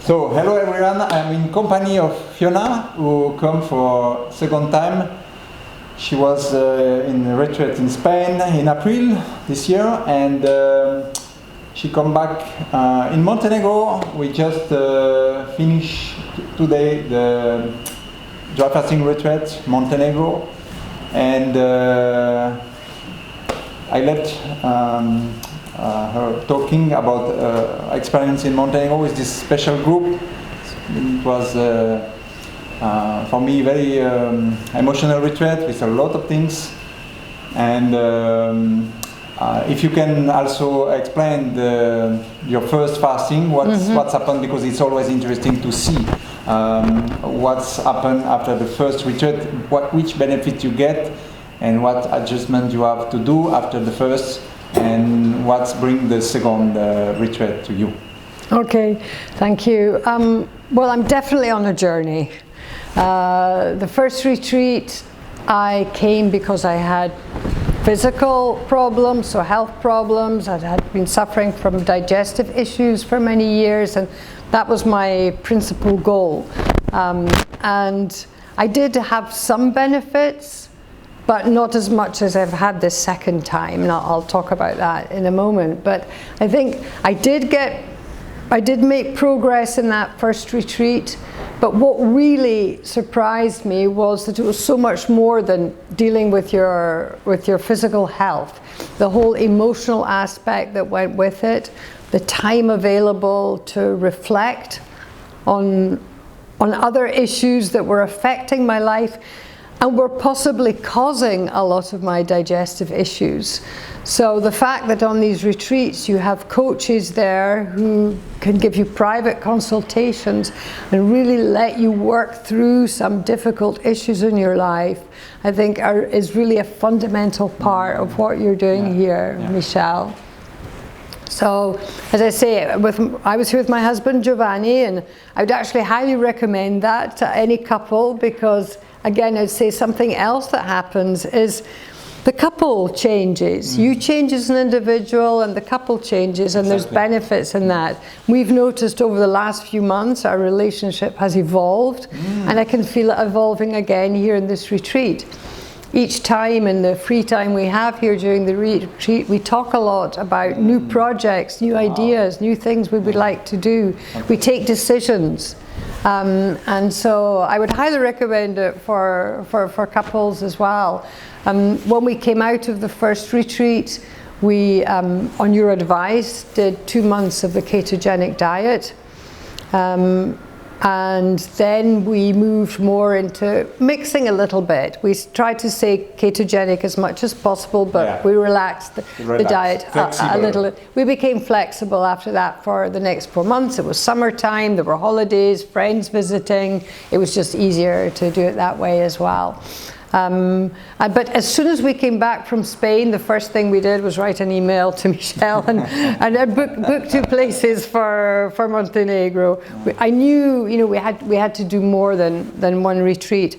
So, hello everyone, I'm in company of Fiona, who come for second time. She was in a retreat in Spain in April this year, and she come back in Montenegro. We just finished today the dry fasting retreat, Montenegro, and I let her talking about experience in Montenegro with this special group. It was for me very emotional retreat with a lot of things, and if you can also explain your first fasting, what's happened, because it's always interesting to see what's happened after the first retreat, which benefit you get, and what adjustment you have to do after the first, and what's bring the second retreat to you. Okay, thank you. Well, I'm definitely on a journey. The first retreat, I came because I had physical problems, so health problems. I had been suffering from digestive issues for many years, and that was my principal goal. And I did have some benefits, but not as much as I've had this second time, and I'll talk about that in a moment. But I think I did make progress in that first retreat, but what really surprised me was that it was so much more than dealing with your physical health. The whole emotional aspect that went with it, the time available to reflect on other issues that were affecting my life and were possibly causing a lot of my digestive issues. So the fact that on these retreats you have coaches there who can give you private consultations and really let you work through some difficult issues in your life, I think is really a fundamental part of what you're doing here, Michel. So, as I say, I was here with my husband Giovanni, and I would actually highly recommend that to any couple, because again, I'd say something else that happens is the couple changes. You change as an individual and the couple changes, and there's benefits in that. We've noticed over the last few months our relationship has evolved, and I can feel it evolving again here in this retreat. Each time in the free time we have here during the retreat, we talk a lot about new projects, new ideas, new things we would like to do. We take decisions. And so I would highly recommend it for couples as well. When we came out of the first retreat, we, on your advice, did 2 months of the ketogenic diet. And then we moved more into mixing a little bit. We tried to stay ketogenic as much as possible, but we relaxed the diet a little. We became flexible after that for the next 4 months. It was summertime, there were holidays, friends visiting. It was just easier to do it that way as well. But as soon as we came back from Spain, the first thing we did was write an email to Michel and book 2 places for Montenegro. I knew, we had to do more than one retreat.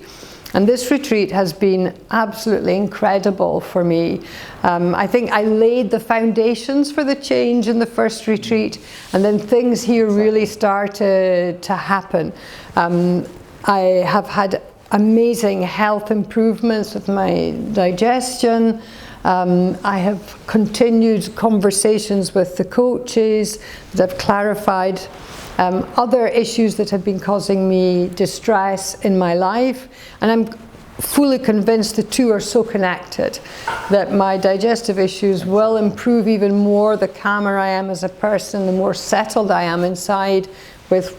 And this retreat has been absolutely incredible for me. I think I laid the foundations for the change in the first retreat, and then things here really started to happen. I have had amazing health improvements with my digestion. I have continued conversations with the coaches that have clarified other issues that have been causing me distress in my life, and I'm fully convinced the two are so connected that my digestive issues will improve even more the calmer I am as a person, the more settled I am inside with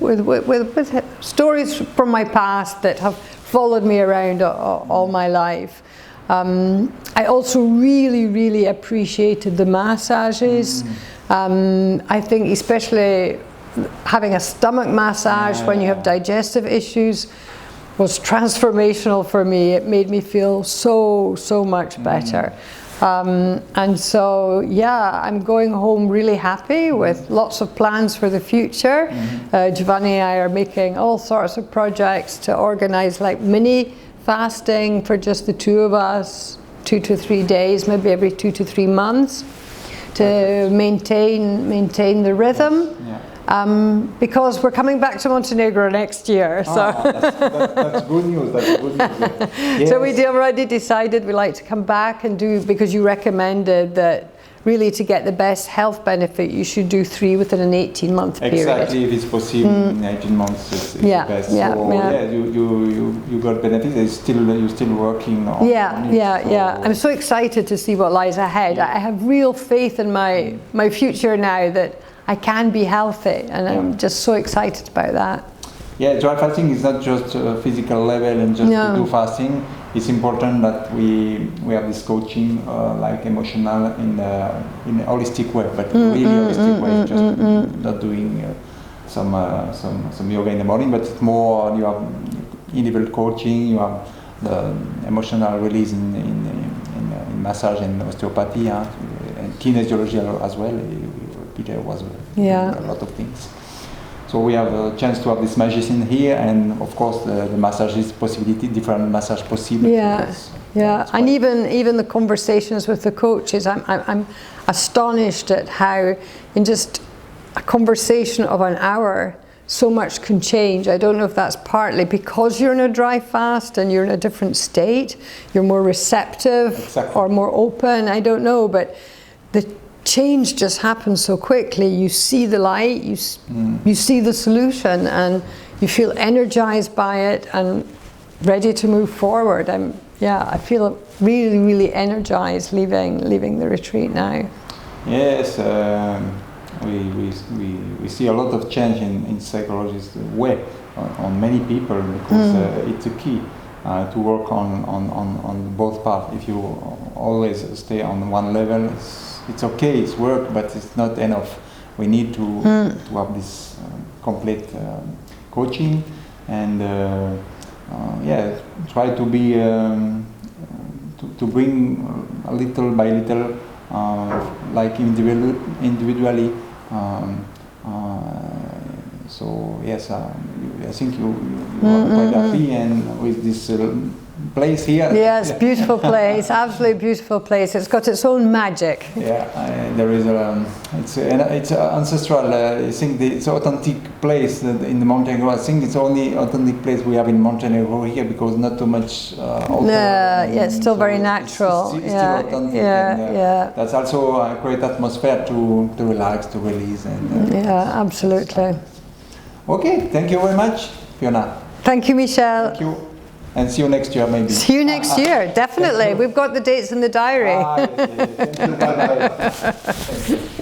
stories from my past that have followed me around all my life. I also really appreciated the massages. I think especially having a stomach massage when you have digestive issues was transformational for me. It made me feel so much better. And so, I'm going home really happy with lots of plans for the future. Giovanni and I are making all sorts of projects to organize like mini fasting for just the two of us, 2 to 3 days, maybe every 2 to 3 months, to maintain the rhythm. because we're coming back to Montenegro next year. So, that's good news. That's good news. Yes. So we already decided we'd like to come back and do, because you recommended that really to get the best health benefit, you should do 3 within an 18-month period. Exactly, if it's possible in 18 months, it's the best. You got benefits. You're still working on it. I'm so excited to see what lies ahead. I have real faith in my future now that I can be healthy, and I'm just so excited about that. Yeah, dry fasting is not just a physical level and just to do fasting. It's important that we have this coaching, like emotional, in a holistic way, but really holistic way. Just not doing some yoga in the morning, but it's more you have individual coaching. You have the emotional release in massage and osteopathy, and kinesiology as well. Peter was a lot of things. So we have a chance to have this magician here, and of course the massages possibility, different massage possibilities. And even the conversations with the coaches, I'm astonished at how in just a conversation of an hour, so much can change. I don't know if that's partly because you're in a dry fast and you're in a different state, you're more receptive or more open. I don't know, but the change just happens so quickly. You see the light, you see the solution, and you feel energized by it and ready to move forward. I feel really, really energized leaving the retreat now. Yes, we see a lot of change in psychologist way on many people, because it's a key to work on both parts. If you always stay on one level, it's okay, it's work, but it's not enough. We need to have this complete coaching, and try to be to bring a little by little, like individually. So yes, I think you are quite happy, and with this place here. Yes, beautiful place, absolutely beautiful place. It's got its own magic. There is it's ancestral. I think it's authentic place in the Montenegro. I think it's the only authentic place we have in Montenegro here, because not too much. It's still very natural. It's still authentic. That's also a great atmosphere to relax, to release, and absolutely. Okay, thank you very much, Fiona. Thank you, Michel. Thank you. And see you next year, maybe. See you next year, definitely. We've got the dates in the diary. Yes. Thank you. Bye-bye.